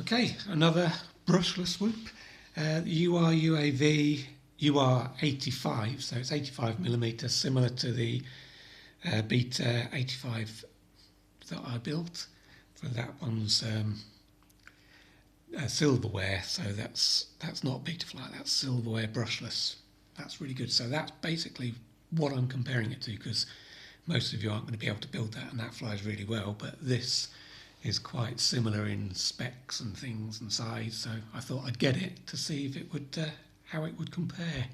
Okay, another brushless whoop. The Uruav ur85, so it's 85mm, similar to the Beta 85 that I built. For that one's silverware, so that's not Betafly, that's silverware brushless. That's really good. So that's basically what I'm comparing it to, because most of you aren't going to be able to build that, and that flies really well, but this is quite similar in specs and things and size, so I thought I'd get it to see if it would how it would compare,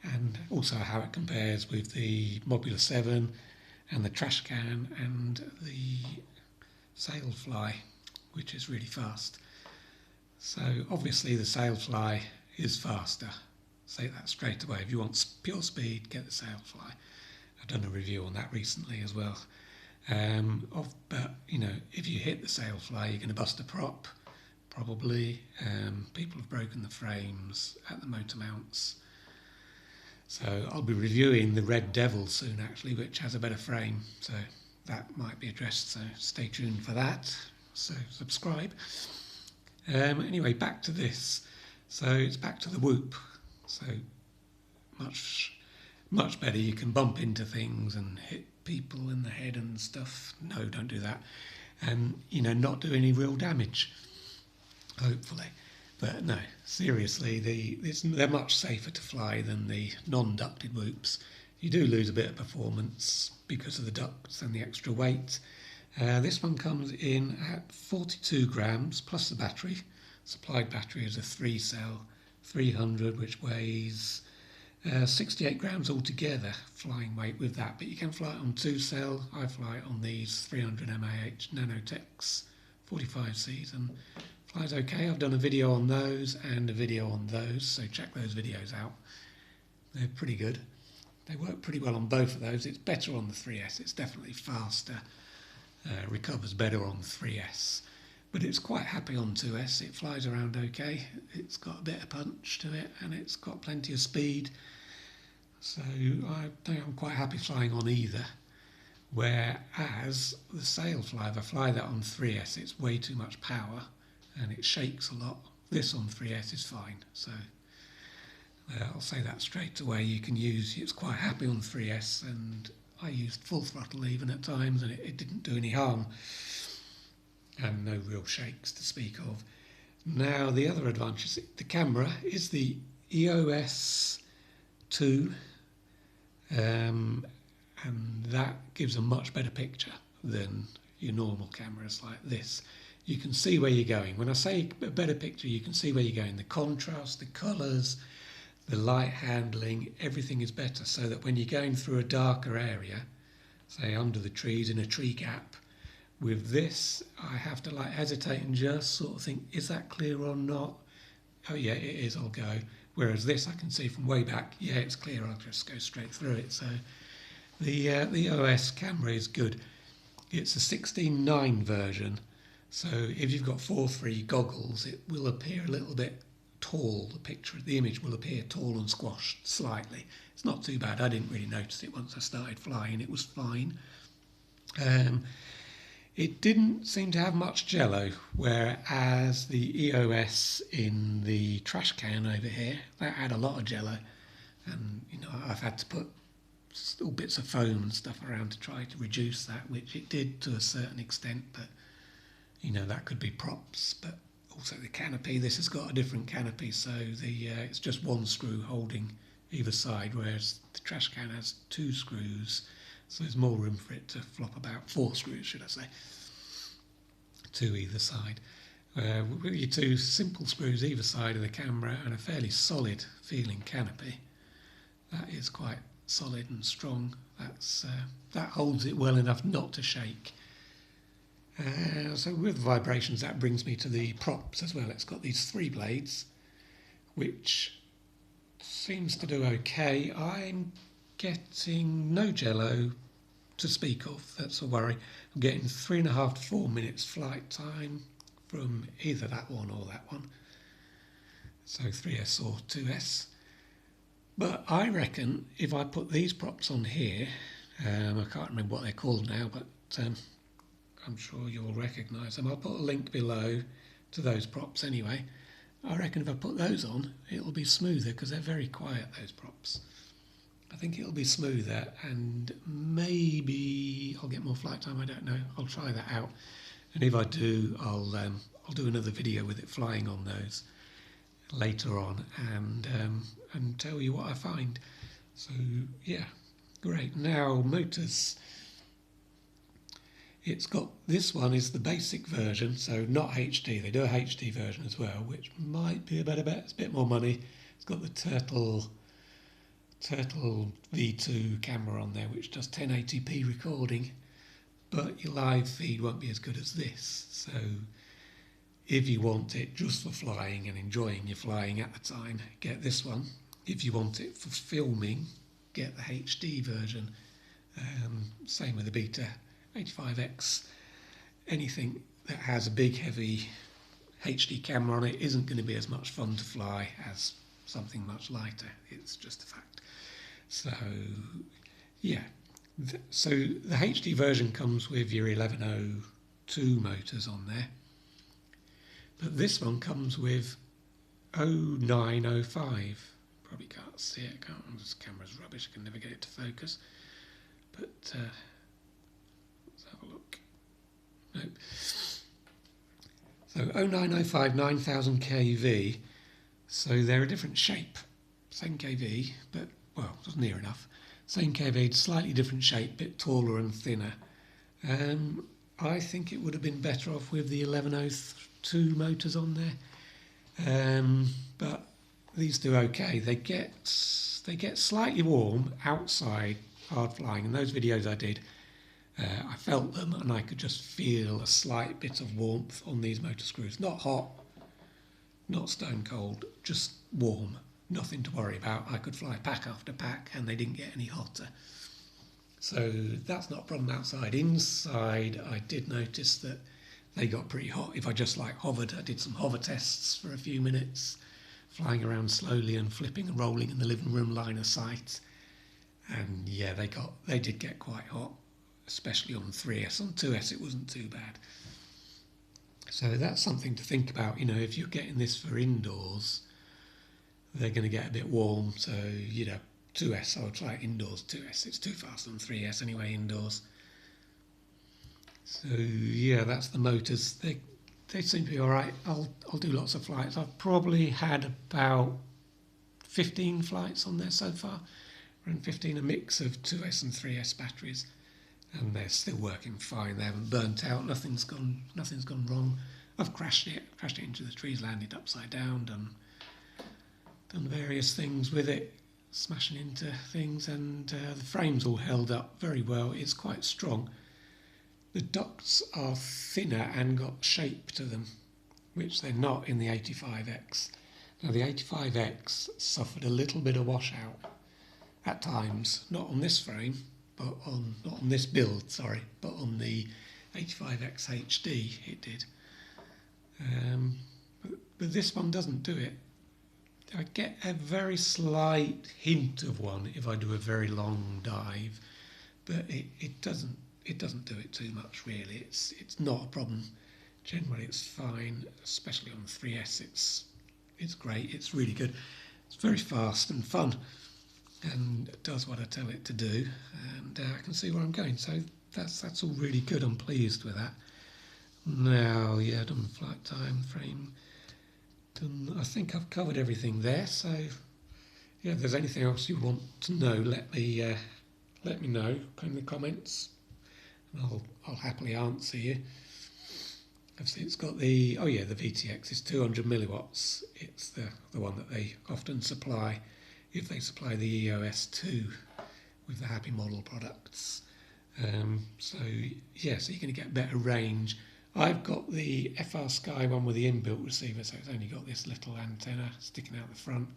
and also how it compares with the Modular 7 and the trash can and the sailfly, which is really fast. So obviously the sailfly is faster. Say that straight away. If you want pure speed, get the sailfly. I've done a review on that recently as well. But you know, if you hit the sailfly, you're going to bust a prop, probably. People have broken the frames at the motor mounts. So I'll be reviewing the Red Devil soon, actually, which has a better frame. So that might be addressed. So stay tuned for that. So subscribe. Anyway, back to this. So it's back to the whoop. So much better. You can bump into things and hit people in the head and stuff. No, don't do that. And you know, not do any real damage, hopefully. But no, seriously, they're much safer to fly than the non-ducted whoops. You do lose a bit of performance because of the ducts and the extra weight. This one comes in at 42 grams plus the battery. Supplied battery is a 3-cell 300, which weighs 68 grams altogether, flying weight with that, but you can fly it on 2-cell. I fly it on these 300 mAh Nanotechs 45Cs and flies okay. I've done a video on those and a video on those, so check those videos out. They're pretty good. They work pretty well on both of those. It's better on the 3S, it's definitely faster, recovers better on 3S. But it's quite happy on 2S, it flies around okay, it's got a bit of punch to it and it's got plenty of speed. So I think I'm quite happy flying on either. Whereas the sailfly, if I fly that on 3S, it's way too much power and it shakes a lot. This on 3S is fine, so I'll say that straight away. You can use, it's quite happy on 3S, and I used full throttle even at times and it didn't do any harm. And no real shakes to speak of. Now the other advantage, the camera is the EOS 2, and that gives a much better picture than your normal cameras like this. You can see where you're going. When I say a better picture, you can see where you're going. The contrast, the colours, the light handling, everything is better, so that when you're going through a darker area, say under the trees in a tree gap, with this, I have to like hesitate and just sort of think, is that clear or not? Oh yeah, it is, I'll go. Whereas this, I can see from way back, yeah, it's clear, I'll just go straight through it. So the EOS camera is good. It's a 16:9 version, so if you've got 4:3 goggles, it will appear a little bit tall. The image will appear tall and squashed slightly. It's not too bad. I didn't really notice it once I started flying. It was fine. It didn't seem to have much jello, whereas the EOS in the trash can over here, that had a lot of jello, and you know, I've had to put little bits of foam and stuff around to try to reduce that, which it did to a certain extent, but you know, that could be props. But also the canopy, this has got a different canopy, so it's just one screw holding either side, whereas the trash can has 2 screws. So there's more room for it to flop about, 4 screws should I say, to either side. With your 2 simple screws either side of the camera and a fairly solid feeling canopy, that is quite solid and strong. That holds it well enough not to shake. So with vibrations, that brings me to the props as well. It's got these 3 blades, which seems to do okay. I'm getting no jello to speak of, that's a worry. I'm getting 3.5 to 4 minutes flight time from either that one or that one, so 3S or 2S. But I reckon if I put these props on here, I can't remember what they're called now, but I'm sure you'll recognise them. I'll put a link below to those props anyway. I reckon if I put those on, it'll be smoother because they're very quiet, those props. I think it'll be smoother, and maybe I'll get more flight time, I don't know. I'll try that out. And if I do, I'll do another video with it flying on those later on, and tell you what I find. So yeah, great. Now motors. It's got, this one is the basic version, so not HD. They do a HD version as well, which might be a better bet. It's a bit more money. It's got the Turtle V2 camera on there, which does 1080p recording, but your live feed won't be as good as this. So if you want it just for flying and enjoying your flying at the time, get this one. If you want it for filming, get the HD version. Same with the Beta 85X. Anything that has a big heavy HD camera on it isn't going to be as much fun to fly as something much lighter. It's just a fact. So yeah, so the HD version comes with your 1102 motors on there, but this one comes with 0905. Probably can't see it, this camera's rubbish, I can never get it to focus, but let's have a look. Nope. So 0905 9000 kV, so they're a different shape, same kV, but well, just near enough. Same kV, slightly different shape, bit taller and thinner. I think it would have been better off with the 1102 motors on there, but these do okay. They get slightly warm outside hard flying. In those videos I did, I felt them and I could just feel a slight bit of warmth on these motor screws. Not hot, not stone cold, just warm. Nothing to worry about. I could fly pack after pack and they didn't get any hotter. So that's not a problem outside. Inside, I did notice that they got pretty hot. If I just like hovered, I did some hover tests for a few minutes, flying around slowly and flipping and rolling in the living room line of sight. And yeah, they did get quite hot, especially on 3S. On 2S, it wasn't too bad. So that's something to think about. You know, if you're getting this for indoors, they're going to get a bit warm, so, you know, 2S, I'll try it indoors, 2S. It's too fast on 3S anyway, indoors. So, yeah, that's the motors. They seem to be all right. I'll do lots of flights. I've probably had about 15 flights on there so far. Around 15, a mix of 2S and 3S batteries. And they're still working fine. They haven't burnt out. Nothing's gone wrong. I've crashed it into the trees, landed upside down, done various things with it, smashing into things, and the frame's all held up very well. It's quite strong. The ducts are thinner and got shape to them, which they're not in the 85X. Now the 85X suffered a little bit of washout at times, not on this frame, but not on this build, sorry, but on the 85X HD it did. But this one doesn't do it. I get a very slight hint of one if I do a very long dive, but it doesn't do it too much really. It's not a problem. Generally it's fine, especially on 3S. It's great. It's really good. It's very fast and fun, and it does what I tell it to do, and I can see where I'm going. So that's all really good. I'm pleased with that. Now, yeah, done flight time, frame. I think I've covered everything there, so yeah, if there's anything else you want to know, let me know in the comments, and I'll happily answer you. Obviously it's got the VTX is 200 milliwatts. It's the one that they often supply if they supply the EOS2 with the Happy Model products. So yeah, so you're going to get better range. I've got the FR Sky one with the inbuilt receiver, so it's only got this little antenna sticking out the front.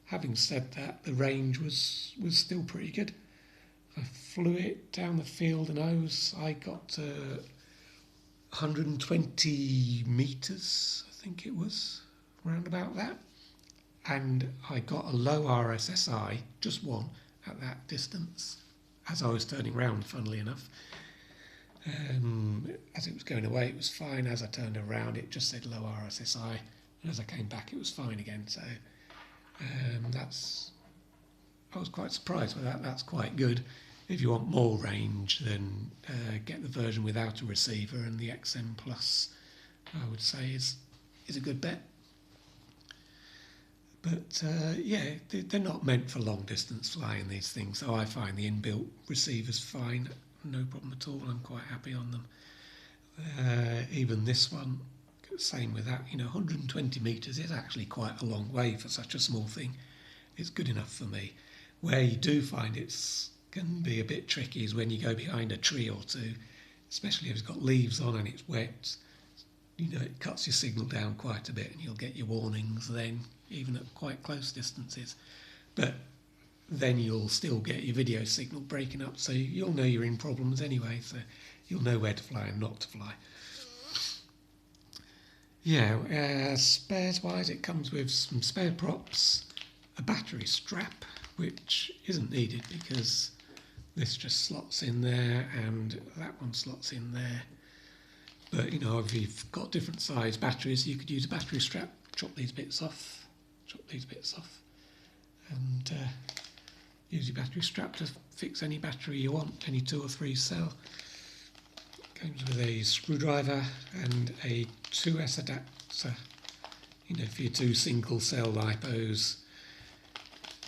Having said that, the range was still pretty good. I flew it down the field and I got to 120 metres, I think it was, around about that. And I got a low RSSI, just one, at that distance, as I was turning round, funnily enough. As it was going away, it was fine. As I turned around, it just said low RSSI, and as I came back, it was fine again. So I was quite surprised with that. That's quite good. If you want more range, then get the version without a receiver, and the XM Plus, I would say, is a good bet. But yeah, they're not meant for long distance flying, these things. So I find the inbuilt receivers fine, no problem at all. I'm quite happy on them. Even this one, same with that. 120 metres is actually quite a long way for such a small thing. It's good enough for me. Where you do find it's can be a bit tricky is when you go behind a tree or two, especially if it's got leaves on and it's wet. It cuts your signal down quite a bit, and you'll get your warnings then, even at quite close distances. But then you'll still get your video signal breaking up, so you'll know you're in problems anyway, so you'll know where to fly and not to fly. Yeah, spares-wise, it comes with some spare props, a battery strap, which isn't needed because this just slots in there and that one slots in there. But, if you've got different size batteries, you could use a battery strap, chop these bits off, and use your battery strap to fix any battery you want, any 2 or 3 cell. Comes with a screwdriver and a 2S adapter, for your 2 single cell lipos,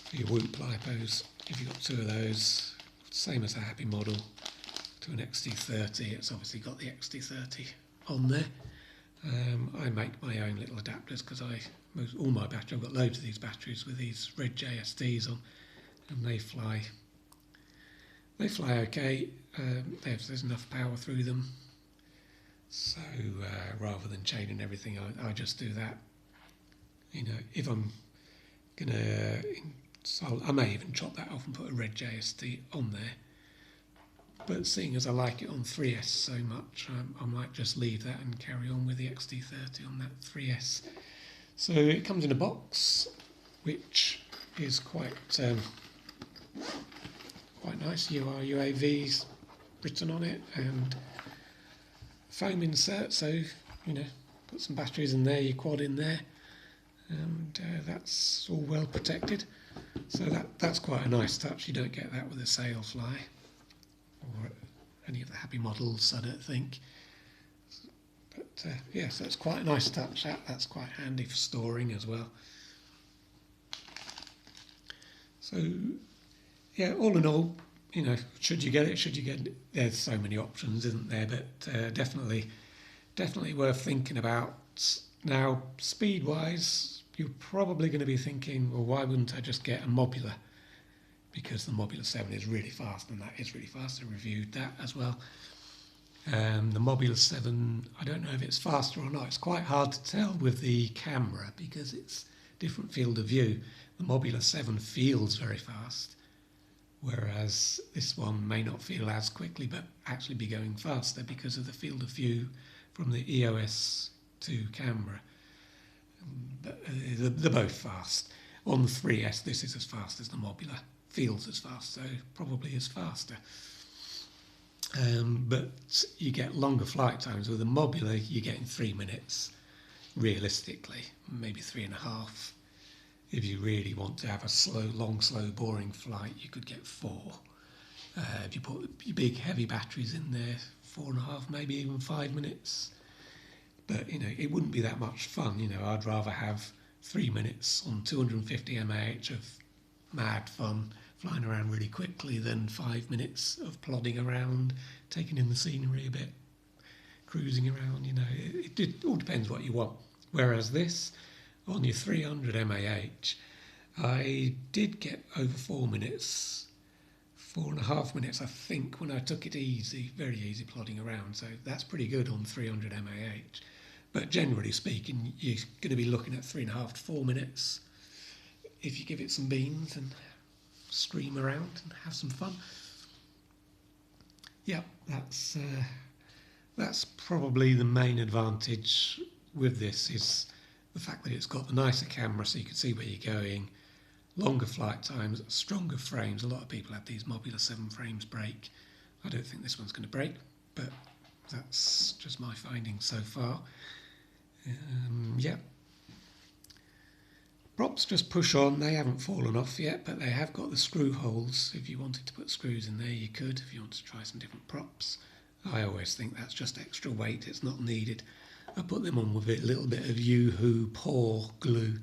for your Whoop lipos. If you've got 2 of those, same as a Happy model, to an XT30, it's obviously got the XT30 on there. I make my own little adapters because all my batteries, I've got loads of these batteries with these red JSTs on, and they fly okay. There's enough power through them, so rather than chaining everything, I just do that. If I'm gonna install, I may even chop that off and put a red JST on there. But seeing as I like it on 3S so much, I might just leave that and carry on with the XT30 on that 3S. So it comes in a box, which is quite nice. Uruav's written on it, and foam insert. So put some batteries in there, your quad in there, and that's all well protected. So that's quite a nice touch. You don't get that with a Sailfly or any of the Happy models, I don't think. But yeah, so it's quite a nice touch. That's quite handy for storing as well. So yeah, all in all, should you get it? There's so many options, isn't there? But definitely worth thinking about. Now, speed-wise, you're probably going to be thinking, well, why wouldn't I just get a Mobula? Because the Mobula 7 is really fast, and that is really fast. I reviewed that as well. The Mobula 7, I don't know if it's faster or not. It's quite hard to tell with the camera because it's different field of view. The Mobula 7 feels very fast, whereas this one may not feel as quickly but actually be going faster because of the field of view from the EOS 2 camera. But they're both fast. On the 3S, this is as fast as the Mobula. Feels as fast, so probably is faster. But you get longer flight times. With the Mobula, you're getting 3 minutes, realistically, maybe 3.5. If you really want to have a slow, boring flight, you could get 4. If you put your big, heavy batteries in there, 4.5, maybe even 5 minutes. But, it wouldn't be that much fun. I'd rather have 3 minutes on 250 mAh of mad fun, flying around really quickly, than 5 minutes of plodding around, taking in the scenery a bit, cruising around. It all depends what you want. Whereas this, on your 300 mAh, I did get over 4 minutes, 4.5 minutes, I think, when I took it easy, very easy plodding around. So that's pretty good on 300 mAh. But generally speaking, you're going to be looking at 3.5 to 4 minutes if you give it some beans and scream around and have some fun. Yeah, that's probably the main advantage with this, is the fact that it's got the nicer camera so you can see where you're going, longer flight times, stronger frames. A lot of people have these Mobula 7 frames break. I don't think this one's going to break, but That's just my findings so far. Yeah. Props just push on, they haven't fallen off yet, but they have got the screw holes. If you wanted to put screws in there, you could, if you want to try some different props. I always think that's just extra weight, it's not needed. I put them on with a little bit of Yoo-Hoo Pour glue,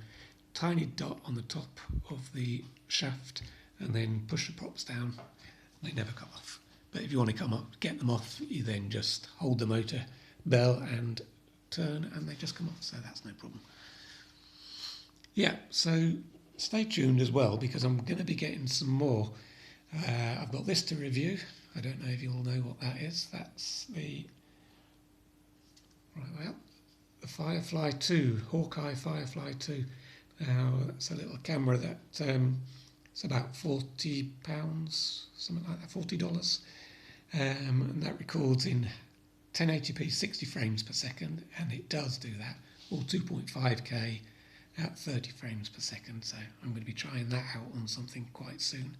tiny dot on the top of the shaft, and then push the props down. They never come off. But if you want to come up, get them off, you then just hold the motor bell and turn, and they just come off, so that's no problem. Yeah, so stay tuned as well, because I'm going to be getting some more. I've got this to review. I don't know if you all know what that is. That's the the Firefly 2, Hawkeye Firefly 2. Now, that's a little camera that it's about £40, something like that, $40. And that records in 1080p 60 frames per second, and it does do that, or 2.5K at 30 frames per second. So I'm going to be trying that out on something quite soon.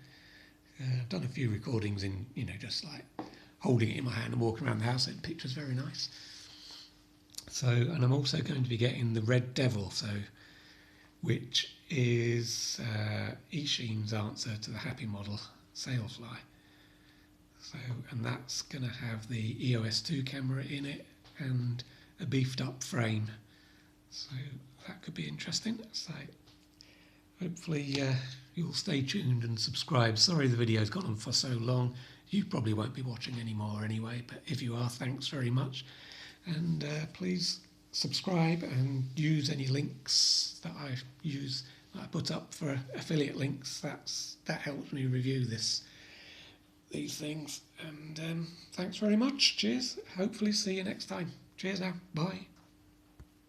I've done a few recordings in, just like holding it in my hand and walking around the house, and the picture's very nice. So, and I'm also going to be getting the Red Devil, which is eSheen's answer to the Happy Model Sailfly. So, and that's going to have the EOS 2 camera in it and a beefed up frame. So that could be interesting. So hopefully you'll stay tuned and subscribe. Sorry the video's gone on for so long. You probably won't be watching anymore anyway, but if you are, thanks very much. And please subscribe and use any links that I use, that I put up for affiliate links. That helps me review these things. And thanks very much. Cheers. Hopefully see you next time. Cheers now. Bye.